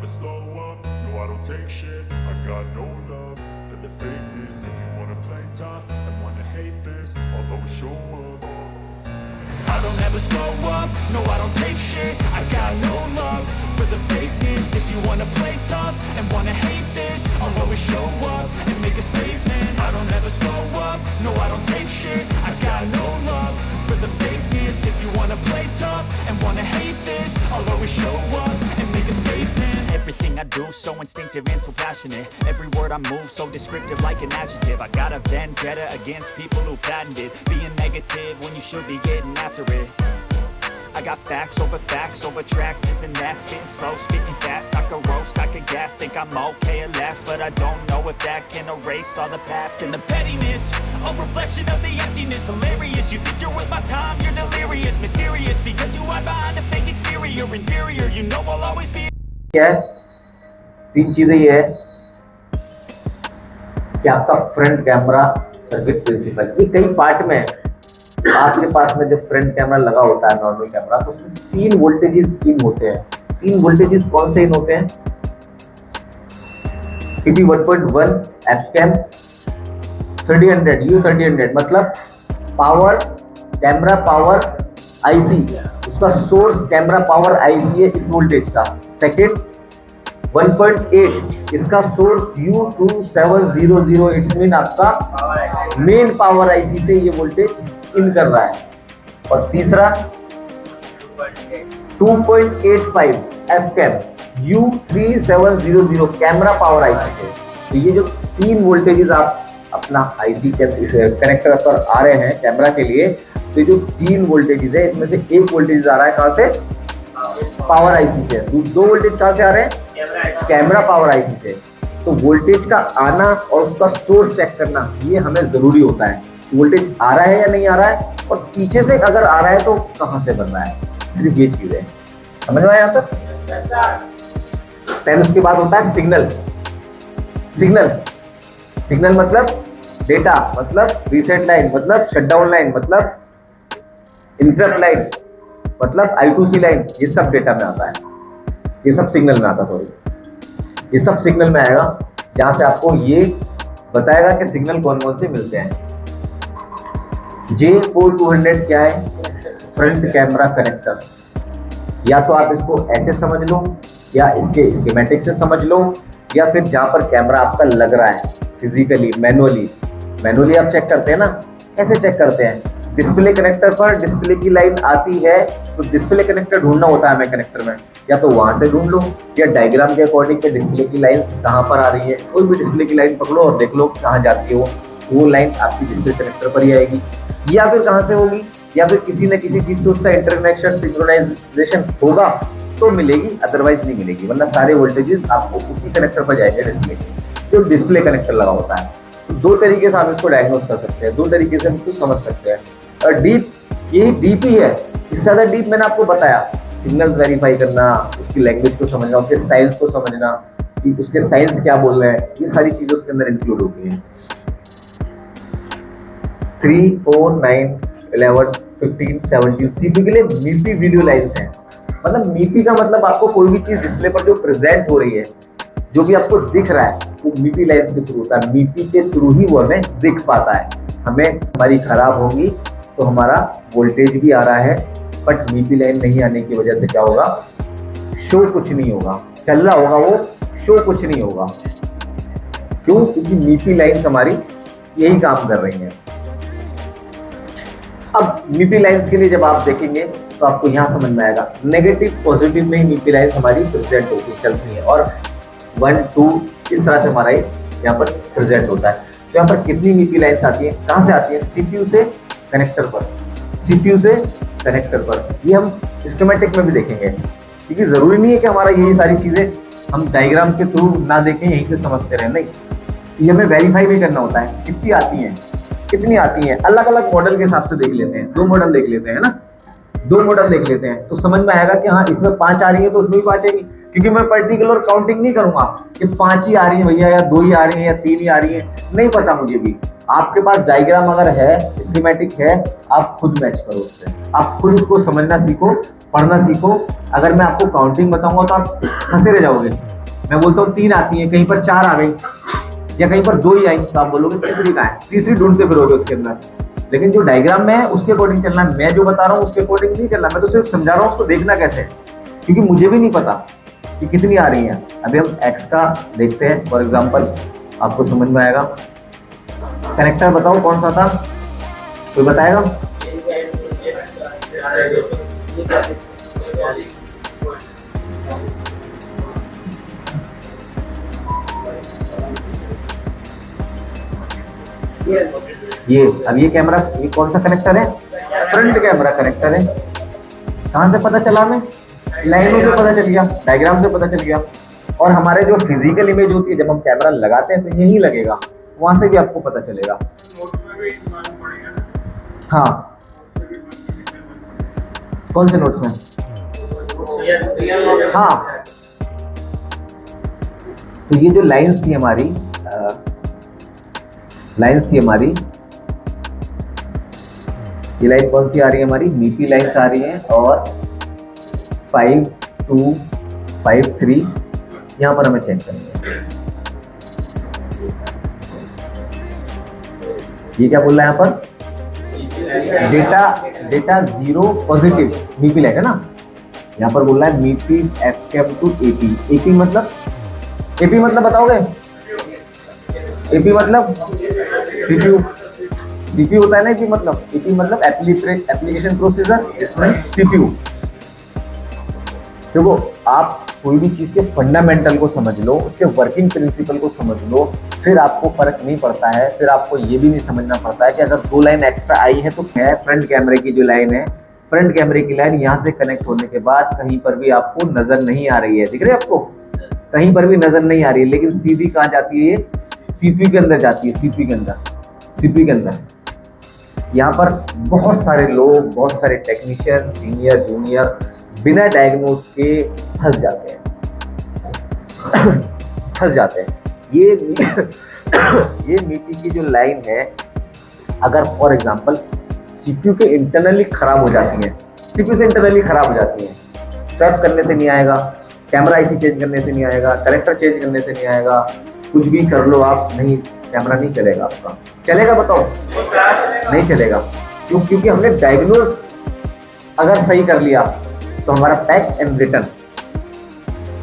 slow up, no I don't take shit. I got no love for the fakeness. If you wanna play tough and wanna hate this, I'll always show up. I don't ever slow up, no I don't take shit. I got no love for the fakeness. If you wanna play tough and wanna hate this, I'll always show up and make a statement. I don't ever slow up, no I don't take shit. I got no love for the fakeness. If you wanna play tough and wanna hate this, I'll always show up and make a statement. Everything I do so instinctive and so passionate. Every word I move so descriptive like an adjective. I got a vendetta against people who patented being negative when you should be getting after it. I got facts over tracks, this and that. Spitting slow, spitting fast. I could roast, I could gas. Think I'm okay at last, but I don't know if that can erase all the past and the pettiness. A reflection of the emptiness. Hilarious, you think you're worth my time, you're delirious. Mysterious, because you hide behind a fake exterior. Inferior, you know I'll always be. क्या है? तीन चीजें ये है कि आपका front camera circuit principal, ये कई पार्ट में है। आपके पास में जो फ्रंट कैमरा लगा होता है नॉर्मल कैमरा, तो उसमें 3 वोल्टेजेस इन होते हैं। 3 वोल्टेजेस कौन से इन होते हैं? PP 1.1 Fcam 3000 U3000, मतलब पावर कैमरा पावर IC, उसका सोर्स कैमरा पावर IC है इस वोल्टेज का। सेकेंड 1.8, इसका सोर्स U2700, इट्स मीन आपका मेन पावर IC से ये वोल्टेज इन कर रहा है। और तीसरा 2.85 Fcam U3700 camera power IC से। तो ये जो 3 वोल्टेजेस आप अपना IC के कनेक्टर पर आ रहे हैं कैमरा के लिए, तो जो 3 वोल्टेजेस है इसमें से एक वोल्टेज आ रहा है कहां से? पावर IC से। 2 वोल्टेज कहां से आ रहे हैं? कैमरा पावर IC से। तो वोल्टेज का आना और उसका सोर्स चेक करना ये हमें जरूरी होता है। वोल्टेज आ रहा है या नहीं आ रहा है, और पीछे से अगर आ रहा है तो कहां से बन रहा है। सिर्फ ये चीज है, समझ में आया यहाँ तक? देन उसके बाद होता है सिग्नल। सिग्नल मतलब डेटा, मतलब रीसेट लाइन, मतलब शटडाउन लाइन, मतलब इंटरप्ट लाइन, मतलब I2C लाइन। ये सब डेटा में आता है, ये सब सिग्नल में आता है। सॉरी, ये सब सिग्नल में आएगा, जहां से आपको ये बताएगा कि सिग्नल कौन कौन से मिलते हैं। J4200 क्या है? Front camera connector. या तो आप इसको ऐसे समझ लो, या इसके स्कीमेटिक से समझ लो, या फिर जहां पर कैमरा आपका लग रहा है फिजिकली, मैनुअली आप चेक करते हैं ना। कैसे चेक करते हैं? डिस्प्ले कनेक्टर पर डिस्प्ले की लाइन आती है, तो डिस्प्ले कनेक्टर ढूंढना होता है हमें कनेक्टर में। या तो वहां से ढूंढ लो, या डायग्राम के अकॉर्डिंग के डिस्प्ले की लाइन कहां पर आ रही है, कोई भी डिस्प्ले की लाइन पकड़ो और देख लो कहां जाती है वो लाइन आपकी डिस्प्ले कनेक्टर पर ही आएगी। या फिर कहां से होगी, या फिर किसी न किसी चीज से उसका इंटरकनेक्शन सिंक्रोनाइजेशन होगा तो मिलेगी, अदरवाइज नहीं मिलेगी। वरना सारे वोल्टेजेस आपको उसी कनेक्टर पर जाएंगे डिस्प्ले के, जो डिस्प्ले कनेक्टर लगा होता है। तो 2 तरीके से हम इसको डायग्नोस कर सकते हैं, 2 तरीके से हम इसको समझ सकते हैं। और डीप, यही डीप ही है। इससे ज्यादा डीप मैंने आपको बताया, सिग्नल्स वेरीफाई करना, उसकी लैंग्वेज को समझना, उसके साइंस को समझना, कि उसके साइंस क्या बोल रहे हैं, ये सारी चीजें उसके अंदर इंक्लूड होती हैं। 3, 4, 9, 11, 15, 17 सीपी के लिए मीपी वीडियो लाइन्स हैं। मतलब मीपी का मतलब आपको कोई भी चीज डिस्प्ले पर जो प्रेजेंट हो रही है, जो भी आपको दिख रहा है, वो मीपी लाइन्स के थ्रू होता है। मीपी के थ्रू ही वो हमें दिख पाता है। हमें हमारी खराब होगी तो हमारा वोल्टेज भी आ रहा है, बट मीपी लाइन नहीं आने की वजह से क्या होगा? शो कुछ नहीं होगा, चल रहा होगा वो, शो कुछ नहीं होगा। क्यों? क्योंकि मीपी लाइन्स हमारी यही काम कर रही हैं। अब मीपी लाइन्स के लिए जब आप देखेंगे तो आपको यहाँ समझ में आएगा, नेगेटिव पॉजिटिव में ही मीपी लाइन्स हमारी प्रेजेंट होती चलती हैं, और 1, 2 इस तरह से हमारा यहाँ पर प्रेजेंट होता है। तो यहाँ पर कितनी मीपी लाइन्स आती हैं, कहाँ से आती हैं? सीपीयू से कनेक्टर पर, सीपीयू से कनेक्टर पर। ये हम स्कीमेटिक में भी देखेंगे, क्योंकि जरूरी नहीं है कि हमारा यही सारी चीजें हम डायग्राम के थ्रू ना देखें, यहीं से समझते रहें। नहीं, ये हमें वेरीफाई भी करना होता है कितनी आती हैं। अलग अलग मॉडल के हिसाब से देख लेते हैं, 2 मॉडल देख लेते हैं ना, 2 मॉडल देख लेते हैं, तो समझ में आएगा कि हाँ इसमें 5 आ रही है तो उसमें भी 5 आएगी। क्योंकि मैं पर्टिकुलर काउंटिंग नहीं करूंगा कि 5 ही आ रही है भैया, या 2 ही आ रही है, या 3 ही आ रही है, नहीं पता मुझे भी। आपके पास डायग्राम अगर है, स्कीमेटिक है, आप खुद मैच करो उससे, आप खुद उसको समझना सीखो, पढ़ना सीखो। अगर मैं आपको काउंटिंग बताऊंगा तो आप हंसे रह जाओगे मैं बोलता हूँ 3 आती हैं, कहीं पर 4 आ गई या कहीं पर 2 ही आई, तो आप बोलोगे तीसरी कहाँ है, तीसरी ढूंढते फिरोगे उसके अंदर। लेकिन जो डायग्राम में है उसके अकॉर्डिंग चलना है, मैं जो बता रहा हूँ उसके अकॉर्डिंग नहीं चलना, मैं तो सिर्फ समझा रहा हूँ उसको देखना कैसे है, क्योंकि मुझे भी नहीं पता कि कितनी आ रही है। अभी हम एक्स का देखते हैं फॉर एग्जाम्पल, आपको समझ में आएगा। कनेक्टर बताओ कौन सा था, कोई बताएगा? ये अब ये कैमरा, ये कौन सा कनेक्टर है? फ्रंट कैमरा कनेक्टर है। कहाँ से पता चला हमें? लाइनों से पता चल गया, डायग्राम से पता चल गया। और हमारे जो फिजिकल इमेज होती है, जब हम कैमरा लगाते हैं तो यही लगेगा, वहां से भी आपको पता चलेगा। हाँ, कौन से नोट्स में? हाँ, तो ये जो लाइंस थी हमारी, ये लाइन कौन सी आ रही है हमारी? मीपी लाइन्स आ रही हैं, और 5 2 5 3 यहाँ पर हमें चेक करना है। ये क्या बोल रहा है यहाँ पर? डेटा 0 पॉजिटिव मीपी लाइन है ना। यहाँ पर बोल रहा है मीपी एफकेम टू एपी। एपी मतलब बताओगे? एपी मतलब सीपीयू, सीपीयू होता है ना। एपी मतलब एप्लीकेशन प्रोसीजर, इसमें सीपीयू। देखो, आप कोई भी चीज के फंडामेंटल को समझ लो, उसके वर्किंग प्रिंसिपल को समझ लो, फिर आपको फर्क नहीं पड़ता है। फिर आपको ये भी नहीं समझना पड़ता है कि अगर 2 लाइन एक्स्ट्रा आई है तो क्या है। फ्रंट कैमरे की जो लाइन है, फ्रंट कैमरे की लाइन यहाँ से कनेक्ट होने के बाद कहीं पर भी आपको नजर नहीं आ रही है। दिख रही है आपको? कहीं पर भी नजर नहीं आ रही है, लेकिन सीधी कहाँ जाती है? सीपीयू के अंदर जाती है, सीपीयू के अंदर। यहाँ पर बहुत सारे लोग, बहुत सारे टेक्नीशियन, सीनियर जूनियर बिना डायग्नोज के फंस जाते हैं। ये मीपी की जो लाइन है, अगर फॉर एग्जांपल सीपीयू के इंटरनली खराब हो जाती है, सीपीयू से इंटरनली खराब हो जाती है, स्वैप करने से नहीं आएगा, कैमरा आईसी चेंज करने से नहीं आएगा, कनेक्टर चेंज करने से नहीं आएगा, कुछ भी कर लो आप, नहीं, कैमरा नहीं चलेगा आपका। चलेगा बताओ? नहीं चलेगा। क्यों? क्योंकि हमने डायग्नोज अगर सही कर लिया तो हमारा पैक एंड रिटर्न।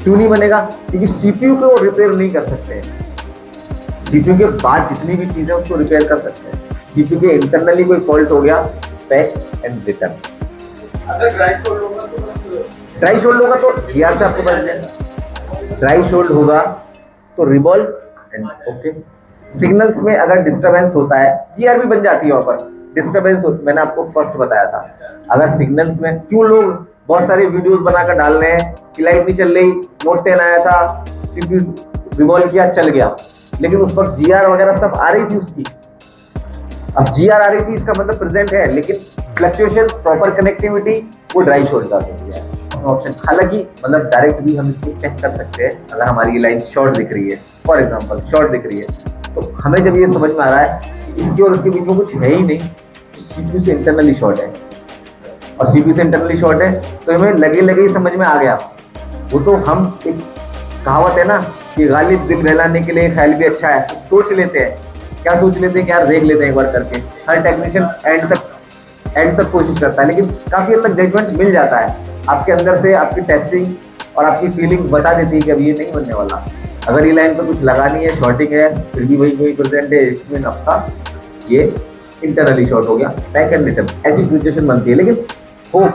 क्यों नहीं बनेगा? क्योंकि सीपीयू को रिपेयर नहीं कर सकते। सीपीयू के बाद जितनी भी चीजें उसको रिपेयर कर सकते हैं। सीपीयू के इंटरनली कोई फॉल्ट हो गया, पैक एंड रिटर्न। अगर ड्राई शोल्ड होगा तो जीआर से आपको पता चलेगा। ड्राई शोल्ड होगा तो रिवॉल्व एंड ओके। सिग्नल्स में अगर डिस्टरबेंस होता है, जीआर भी बन जाती है वहां पर। डिस्टरबेंस मैंने आपको फर्स्ट बताया था। अगर सिग्नल्स में, क्यों लोग बहुत सारे वीडियोस बनाकर डाल रहे हैं कि लाइट नहीं चल रही, नोट 10 आया था, सीपीयू रिवॉल्व किया, चल गया, लेकिन उस वक्त जीआर वगैरह सब आ रही थी उसकी। अब जीआर आ रही थी, इसका मतलब प्रेजेंट है, लेकिन फ्लक्चुएशन, प्रॉपर कनेक्टिविटी, वो ड्राई शोल्ड का होती है ऑप्शन। हालांकि मतलब डायरेक्ट भी हम इसको चेक कर सकते हैं। अगर हमारी ये लाइन शॉर्ट दिख रही है, फॉर एग्जांपल शॉर्ट दिख रही है, तो हमें जब ये समझ में आ रहा है कि इसके और उसके बीच में कुछ है ही नहीं, तो सीपीयू से इंटरनली शॉर्ट है, और सीपीयू से इंटरनली शॉर्ट है, तो हमें लगे ही समझ में आ गया। वो तो हम, एक कहावत है ना कि गालिब दिल बहलाने के लिए ख्याल भी अच्छा है, तो सोच लेते हैं। क्या सोच लेते हैं कि यार देख लेते हैं एक बार करके। हर टेक्नीशियन एंड तक कोशिश करता है, लेकिन काफी हद तक जजमेंट मिल जाता है आपके अंदर से। आपकी टेस्टिंग और आपकी फीलिंग्स बता देती है कि अब ये नहीं बनने वाला। अगर ये लाइन पर कुछ लगानी है, शॉर्टिंग है, फिर भी वही प्रेजेंट है, इसमें आपका ये इंटरनली शॉर्ट हो गया, बैक एंड रिटर्न, ऐसी सिचुएशन बनती है। लेकिन हो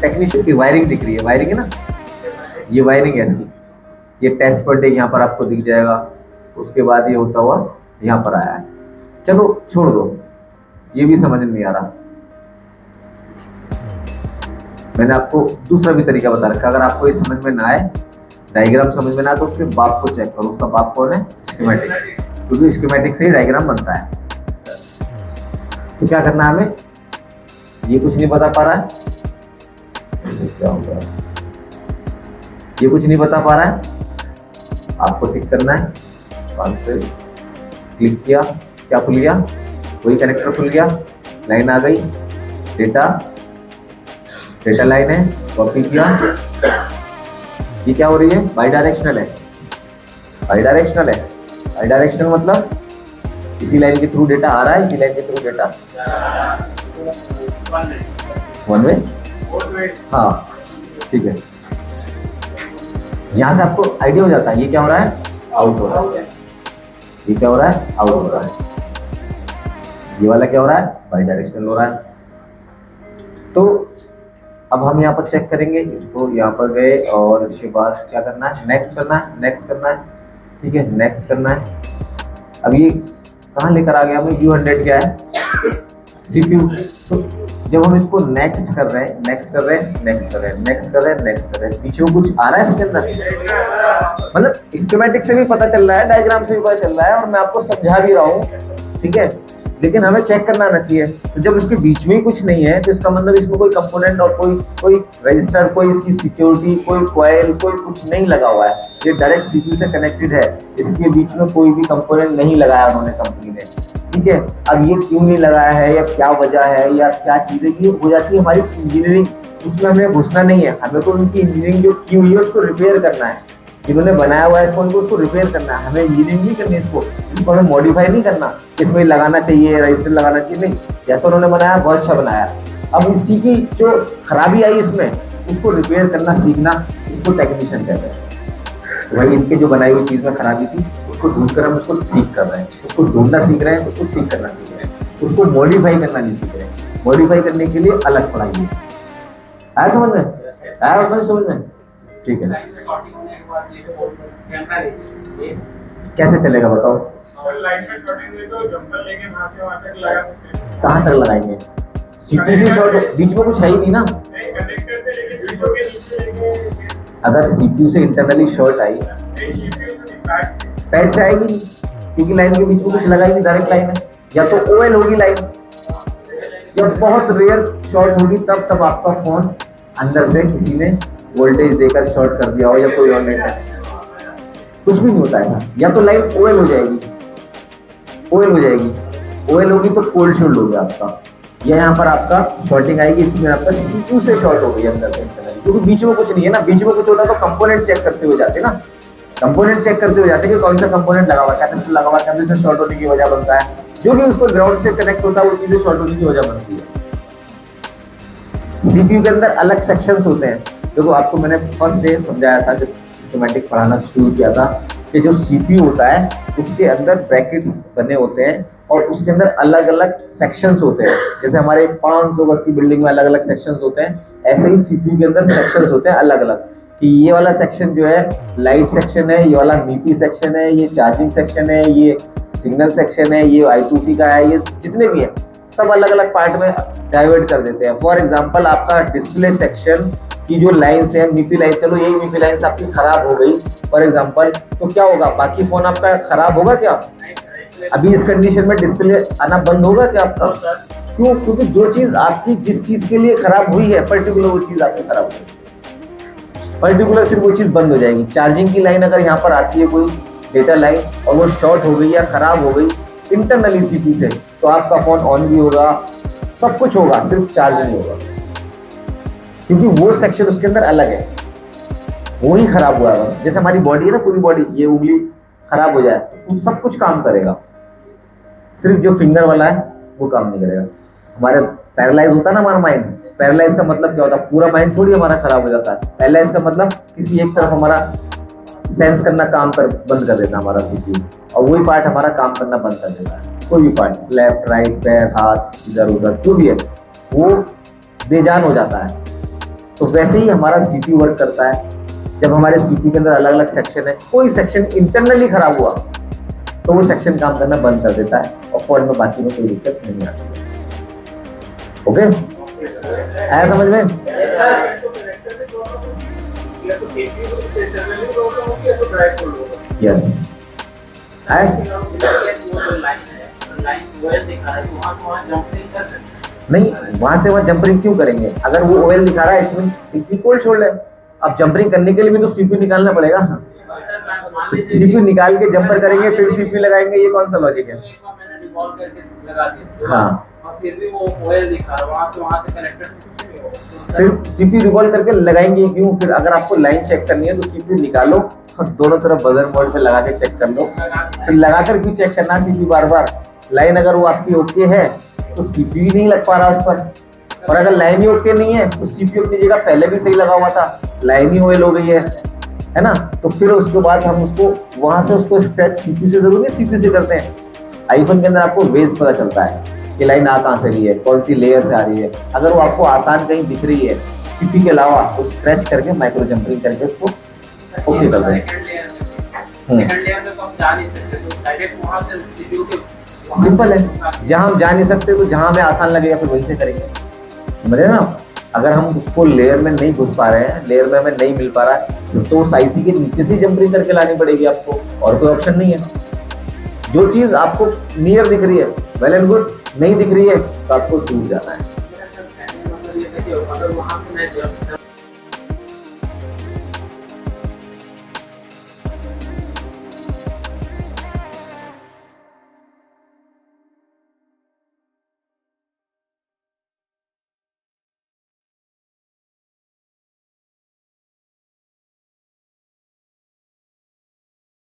टेक्नीशियन की वायरिंग दिख रही है, वायरिंग है ना, ये वायरिंग है इसकी। ये टेस्ट पर यहाँ पर आपको दिख जाएगा। उसके बाद ये होता हुआ यहाँ पर आया है। चलो छोड़ दो, ये भी समझ नहीं आ रहा। मैंने आपको दूसरा भी तरीका बता रखा। अगर आपको ये समझ में ना आए, डायग्राम समझ में ना आए, तो उसके बाप को चेक करो। उसका बाप कौन है? स्कीमेटिक, क्योंकि स्कीमेटिक से ही डायग्राम बनता है। तो क्या करना है हमें? ये कुछ नहीं बता पा रहा है, क्या हो गया? ये कुछ नहीं बता पा रहा है, आपको टिक करना है। 5 से क्लिक किया, क्या खुल गया? वही कनेक्टर खुल गया, लाइन आ गई, डेटा लाइन है, कॉपी किया। ये क्या हो रही है? बाई डायरेक्शनल है, बाई डायरेक्शनल है। बाई डायरेक्शनल मतलब इसी लाइन के थ्रू डेटा आ रहा है, इसी लाइन के थ्रू डेटा वन वे। हाँ ठीक है, यहां से आपको आइडिया हो जाता है ये क्या हो रहा है, आउट हो रहा है, ये क्या हो रहा है, आउट हो रहा है, ये वाला क्या हो रहा है, बाई डायरेक्शनल हो रहा है। तो अब हम यहाँ पर चेक करेंगे, इसको यहाँ पर गए और इसके बाद क्या करना है, नेक्स्ट करना है, नेक्स्ट करना है, ठीक है, नेक्स्ट करना है। अब ये कहाँ लेकर आ गया हमें, U100 क्या है, CPU। तो जब हम इसको नेक्स्ट कर रहे हैं, नेक्स्ट कर रहे हैं, नेक्स्ट कर रहे हैं, नेक्स्ट कर रहे हैं, नेक्स्ट कर रहे हैं, पीछे कुछ आ रहा है इसके अंदर, मतलब स्कीमेटिक से भी पता चल रहा है, डायग्राम से भी पता चल रहा है और मैं आपको समझा भी रहा हूँ, ठीक है, लेकिन हमें चेक करना आना चाहिए। तो जब इसके बीच में ही कुछ नहीं है तो इसका मतलब इसमें कोई कंपोनेंट और कोई रजिस्टर, कोई इसकी सिक्योरिटी, कोई कॉइल, कोई कुछ नहीं लगा हुआ है, ये डायरेक्ट CPU से कनेक्टेड है, इसके बीच में कोई भी कंपोनेंट नहीं लगाया उन्होंने कंपनी ने, ठीक है। अब ये क्यों नहीं लगाया है या क्या वजह है या क्या चीज़ है, ये हो जाती है हमारी इंजीनियरिंग, उसमें हमें घुसना नहीं है, हमें तो उनकी इंजीनियरिंग जो की हुई है उसको रिपेयर करना है, जिन्होंने बनाया हुआ है इसको उनको उसको रिपेयर करना है, हमें इंजीनियरिंग नहीं करनी इसको हमें मॉडिफाई नहीं करना, इसमें लगाना चाहिए, रजिस्टर लगाना चाहिए, नहीं, जैसा उन्होंने बनाया बहुत अच्छा बनाया। अब उसी की जो खराबी आई इसमें उसको रिपेयर करना सीखना, इसको टेक्नीशियन कहते हैं। तो भाई इनके जो बनाई हुई चीज़ में खराबी थी उसको ढूंढ कर हम उसको ठीक कर रहे हैं, उसको ढूंढना सीख रहे हैं, उसको ठीक करना सीख रहे हैं, उसको मॉडिफाई करना नहीं सीख रहे हैं। मॉडिफाई करने के लिए अलग पढ़ाई है, आया समझ में, आया समझ में, ठीक है। कैसे चलेगा बताओ, कहाँ तक लगाएंगे, CPU से शॉर्ट, बीच में कुछ है ही नहीं ना, अगर CPU से इंटरनली शॉर्ट आई पैड से आएगी नहीं, क्योंकि लाइन के बीच में कुछ लगा ही नहीं, डायरेक्ट लाइन है, या तो OL होगी लाइन, या बहुत रेयर शॉर्ट होगी, तब आपका फोन अंदर से किसी ने वोल्टेज देकर शॉर्ट कर दिया हो या कोई और नहीं, कुछ भी नहीं होता है, या तो लाइन OL हो जाएगी, OL हो जाएगी, OL होगी तो कोल्ड शॉर्ट हो गया आपका, या यहाँ पर आपका शॉर्टिंग आएगी, इसमें आपका CPU से शॉर्ट हो गई अंदर से, क्योंकि बीच में कुछ नहीं है ना, बीच में कुछ होता तो कंपोनेंट चेक करते हुए जाते ना, कंपोनेंट चेक करते हुए जाते कि कौन सा कंपोनेंट लगा हुआ है, कैपेसिटर लगा हुआ है, कैपेसिटर शॉर्ट होने की वजह बनता है, जो भी उसको ग्राउंड से कनेक्ट होता है वो चीजें शॉर्ट होने की वजह बनती है। CPU के अंदर अलग सेक्शंस होते हैं, देखो आपको मैंने फर्स्ट डे समझाया था जब सिस्टमैटिक पढ़ाना शुरू किया था कि जो CPU होता है उसके अंदर ब्रैकेट्स बने होते हैं और उसके अंदर अलग अलग सेक्शंस होते हैं, जैसे हमारे 500 गज की बिल्डिंग में अलग अलग सेक्शंस होते हैं, ऐसे ही CPU के अंदर सेक्शंस होते हैं अलग अलग, कि ये वाला सेक्शन जो है लाइट सेक्शन है, ये वाला मीपी सेक्शन है, ये चार्जिंग सेक्शन है, ये सिग्नल सेक्शन है, ये I2C का है, ये जितने भी हैं सब अलग अलग पार्ट में डाइवर्ट कर देते हैं। फॉर एग्जांपल आपका डिस्प्ले सेक्शन की जो लाइन्स है, मीपी लाइन, चलो यही मीपी लाइन्स आपकी खराब हो गई फॉर एग्जांपल, तो क्या होगा, बाकी फोन आपका खराब होगा क्या, अभी इस कंडीशन में डिस्प्ले आना बंद होगा क्या आपका, क्यों, क्योंकि जो चीज आपकी जिस चीज के लिए खराब हुई है पर्टिकुलर वो चीज आपकी खराब होगी, पर्टिकुलर फिर वो चीज बंद हो जाएगी। चार्जिंग की लाइन अगर यहाँ पर आती है कोई डेटा लाइन और वो शॉर्ट हो गई या खराब हो गई इंटरनली CPU से, तो आपका फोन ऑन भी होगा, सब कुछ होगा, सिर्फ चार्ज नहीं होगा, क्योंकि वो सेक्शन उसके अंदर अलग है, वो ही खराब हुआ है। जैसे हमारी बॉडी है ना, पूरी बॉडी, ये उंगली खराब हो जाए तो सब कुछ काम करेगा, सिर्फ जो फिंगर वाला है वो काम नहीं करेगा। हमारे पैरालाइज होता है ना हमारा माइंड, पैरालाइज का मतलब क्या होता है, पूरा माइंड थोड़ी हमारा खराब हो जाता है, पैरालाइज का मतलब किसी एक तरफ हमारा सेंस करना बंद कर देता है हमारा CPU, और वही पार्ट हमारा काम करना बंद कर देता है, कोई भी पार्ट, लेफ्ट राइट पैर हाथ इधर उधर जो भी है वो बेजान हो जाता है। तो वैसे ही हमारा CPU वर्क करता है, जब हमारे CPU के अंदर अलग अलग सेक्शन है, कोई सेक्शन इंटरनली खराब हुआ तो वो सेक्शन काम करना बंद कर देता है और फोन में बाकी में कोई दिक्कत नहीं आती। ओके, आया समझ में? यस, नहीं वहां से वहां जंपरिंग क्यों करेंगे, अगर वो OL दिखा रहा है इसमें CPU कोल्ड शोल्ड है, अब जंपरिंग करने के लिए भी तो CPU निकालना पड़ेगा, CPU निकाल के जंपर करेंगे फिर CPU लगाएंगे, ये कौन सा लॉजिक है? हाँ, और फिर भी वो OL दिखा रहा है, वहां से वहां तक कनेक्टेड सिर्फ सीपीयू रिवॉल्व करके लगाएंगे क्यों? फिर अगर आपको लाइन चेक करनी है तो सीपीयू निकालो और दोनों तरफ बजर मोड पे लगा के चेक कर लो। फिर लगाकर भी चेक करना सीपीयू बार बार। लाइन अगर वो आपकी ओके है तो सीपीयू नहीं लग पा रहा उस पर, और अगर लाइन ही ओके नहीं है तो सीपीयू अपनी जगह पहले भी सही लगा हुआ था, लाइन ही ओएल हो गई है ना। तो फिर उसके बाद हम उसको वहां से उसको स्क्रैच सीपीयू से जरूर नहीं, सीपीयू से करते हैं। आईफोन के अंदर आपको वेज पता चलता है कि लाइन आ कहाँ से रही है, कौन सी लेयर से आ रही है। अगर वो आपको आसान कहीं दिख रही है सीपीयू के अलावा तो स्क्रैच करके माइक्रो जंपरिंग करके उसको ओके कर दें। सेकंड लेयर में तो हम जा नहीं सकते, तो डायरेक्ट वहां से सीपीयू के सिंपल है, जहां हम जा नहीं सकते तो जहां हमें आसान लगेगा फिर वहीं से करेंगे, समझे ना। अगर हम उसको लेयर में नहीं घुस पा रहे हैं, लेयर में हमें नहीं मिल पा रहा है तो उस आईसी के नीचे से जंपरिंग करके लानी पड़ेगी आपको, और कोई ऑप्शन नहीं है। जो चीज आपको नियर दिख रही है वेल एंड गुड, नहीं दिख रही है तो आपको दूर जाना है। अगर वहां पे मैं